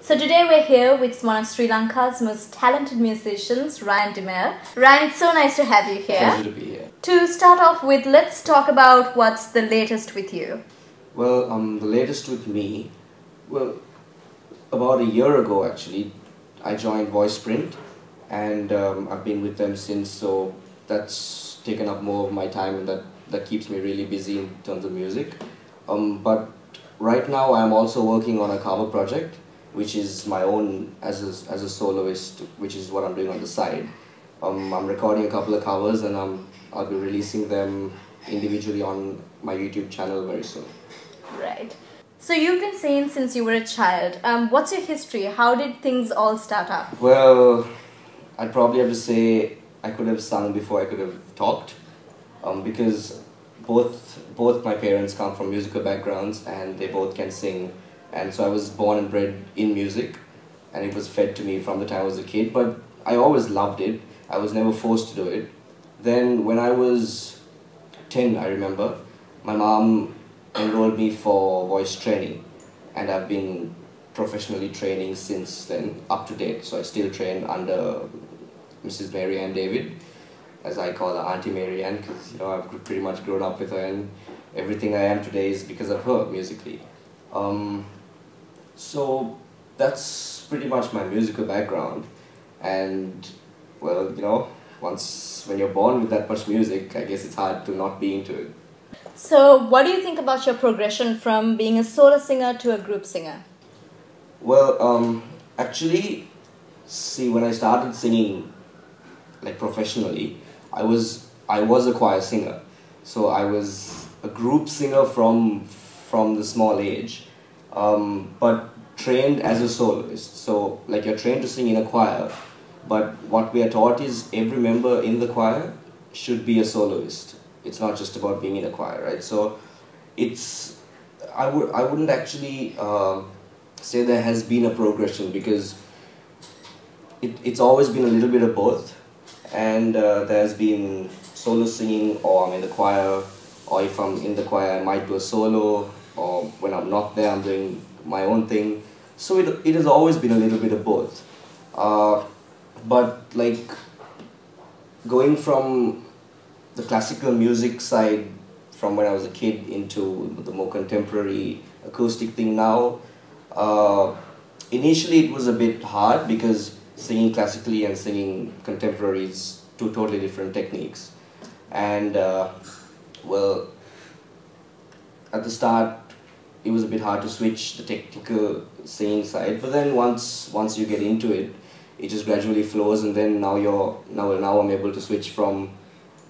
So today we're here with one of Sri Lanka's most talented musicians, Ryan De Mel. Ryan, it's so nice to have you here. Pleasure to be here. To start off with, let's talk about what's the latest with you. Well, the latest with me, well, about a year ago actually, I joined Voice Print, and I've been with them since, so that's taken up more of my time, and that keeps me really busy in terms of music. But right now I'm also working on a cover project, which is my own as a soloist, which is what I'm doing on the side. I'm recording a couple of covers, and I'll be releasing them individually on my YouTube channel very soon. Right. So you've been singing since you were a child. What's your history? How did things all start up? Well, I'd probably have to say I could have sung before I could have talked, because both my parents come from musical backgrounds and they both can sing. And so I was born and bred in music, and it was fed to me from the time I was a kid, but I always loved it. I was never forced to do it. Then when I was 10, I remember, my mom enrolled me for voice training, and I've been professionally training since then, up to date. So I still train under Mrs. Mary Ann David, as I call her Auntie Mary Ann, because I've pretty much grown up with her, and everything I am today is because of her musically. So that's pretty much my musical background, and well, when you're born with that much music, I guess it's hard to not be into it. So what do you think about your progression from being a solo singer to a group singer? Well, actually, see, when I started singing like professionally, I was a choir singer, so I was a group singer from the small age. But trained as a soloist. So like you're trained to sing in a choir, but what we are taught is every member in the choir should be a soloist. It's not just about being in a choir, right? So I wouldn't actually say there has been a progression, because it's always been a little bit of both, and there's been solo singing, or I'm in the choir, or if I'm in the choir I might do a solo, or when I'm not there I'm doing my own thing. So it has always been a little bit of both. But like going from the classical music side from when I was a kid into the more contemporary acoustic thing now, initially it was a bit hard, because singing classically and singing contemporary is two totally different techniques. And well, at the start it was a bit hard to switch the technical singing side, but then once you get into it, it just gradually flows, and then now I'm able to switch from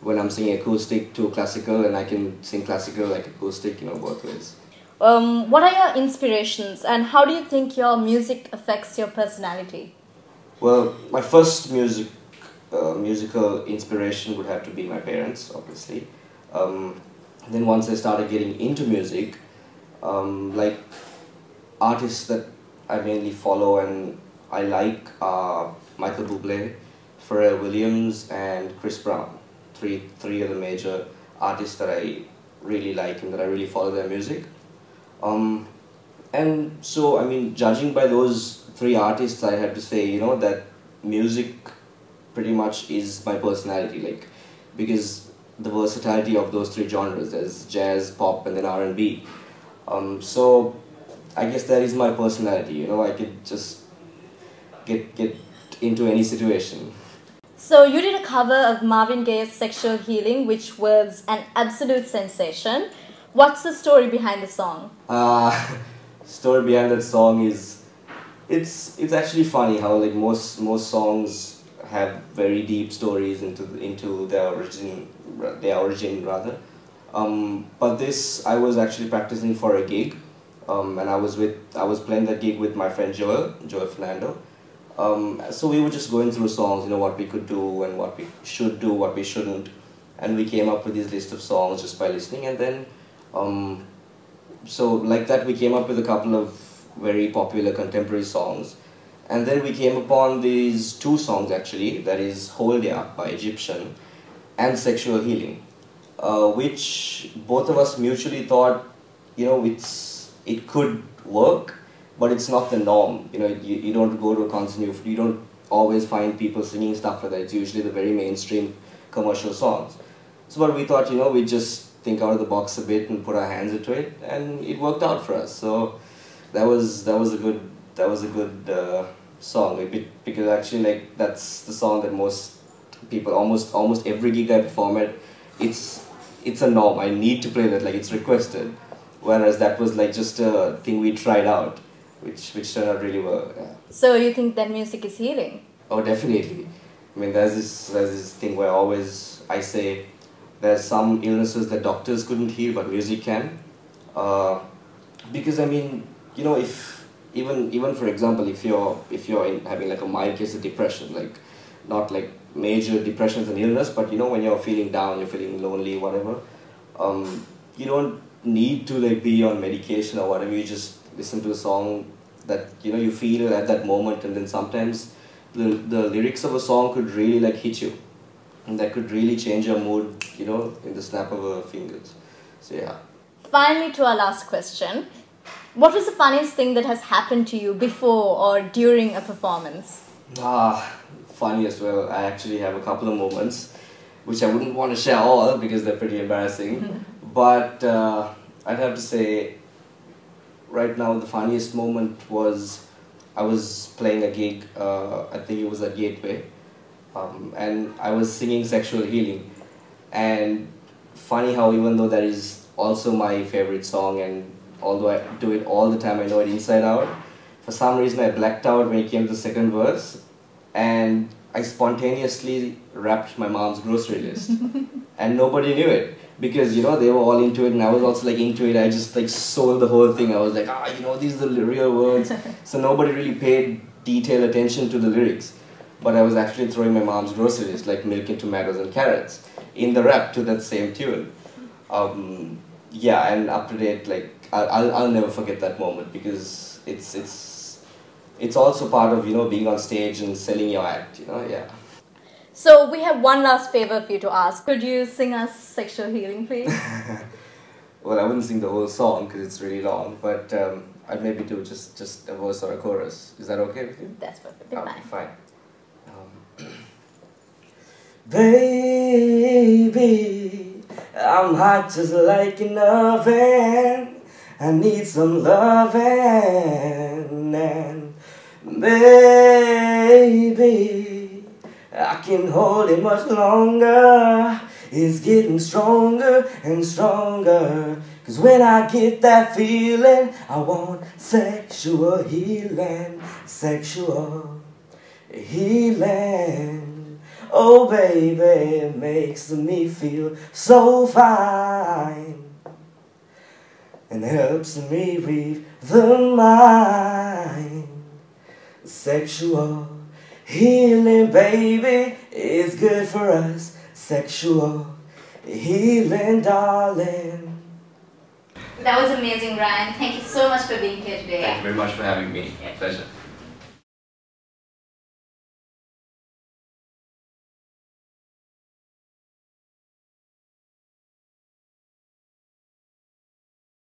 when I'm singing acoustic to classical, and I can sing classical like acoustic, both ways. What are your inspirations, and how do you think your music affects your personality? Well, my first musical inspiration would have to be my parents, obviously. Then once I started getting into music, like artists that I mainly follow and I like are Michael Bublé, Pharrell Williams, and Chris Brown. Three of the major artists that I really like and that I really follow their music. And so, I mean, judging by those three artists, I have to say, that music pretty much is my personality, like, because the versatility of those three genres, there's jazz, pop, and then R&B. So I guess that is my personality, I could just get into any situation. So you did a cover of Marvin Gaye's Sexual Healing, which was an absolute sensation. What's the story behind the song? Story behind that song is, it's actually funny how like most songs have very deep stories into their origin rather. But this, I was actually practicing for a gig, and I was playing that gig with my friend Joel Fernando. So we were just going through songs, what we could do and what we should do, what we shouldn't, and we came up with this list of songs just by listening, and then so like that we came up with a couple of very popular contemporary songs, and then we came upon these two songs actually, that is Hold Ya by Egyptian and Sexual Healing, which both of us mutually thought, it could work, but it's not the norm. You know, you don't go to a concert, you don't always find people singing stuff like that. It's usually the very mainstream commercial songs. So but we thought, you know, we'd just think out of the box a bit and put our hands into it, and it worked out for us. So that was a good song, because actually, like, that's the song that most people, almost every gig I perform at, it's a norm. I need to play that, like, it's requested. Whereas that was like just a thing we tried out, which turned out really well. Yeah. So you think that music is healing? Oh, definitely. I mean, there's this thing where I say there's some illnesses that doctors couldn't heal, but music can. Because I mean, you know, if even for example, if you're having like a mild case of depression, like not like major depression is an illness, but you know, when you're feeling down, you're feeling lonely, whatever, you don't need to like be on medication or whatever. You just listen to a song that, you know, you feel at that moment, and then sometimes the lyrics of a song could really like hit you, and that could really change your mood, you know, in the snap of a fingers. So yeah. Finally, to our last question, what was the funniest thing that has happened to you before or during a performance? Funniest, well, I actually have a couple of moments which I wouldn't want to share all because they're pretty embarrassing. But I'd have to say, right now, the funniest moment was I was playing a gig, I think it was at Gateway, and I was singing Sexual Healing. And funny how, even though that is also my favorite song, and although I do it all the time, I know it inside out, for some reason I blacked out when it came to the second verse, and I spontaneously rapped my mom's grocery list. And nobody knew it, because, you know, they were all into it and I was also like into it. I just like sold the whole thing. I was like, you know, these are the real words. So nobody really paid detailed attention to the lyrics. But I was actually throwing my mom's grocery list, like milk and tomatoes and carrots, in the rap to that same tune. Yeah, and up to date, like, I'll never forget that moment, because it's also part of, you know, being on stage and selling your act, you know, yeah. So we have one last favor for you to ask. Could you sing us Sexual Healing, please? Well, I wouldn't sing the whole song because it's really long, but I'd maybe do just a verse or a chorus. Is that okay with you? That's perfectly fine. Baby, I'm hot just like an oven. I need some loving, and baby, I can hold it much longer. It's getting stronger and stronger. 'Cause when I get that feeling, I want sexual healing, sexual healing. Oh baby, it makes me feel so fine, and helps me read the mind. Sexual healing, baby, is good for us. Sexual healing, darling. That was amazing, Ryan. Thank you so much for being here today. Thank you very much for having me. Pleasure.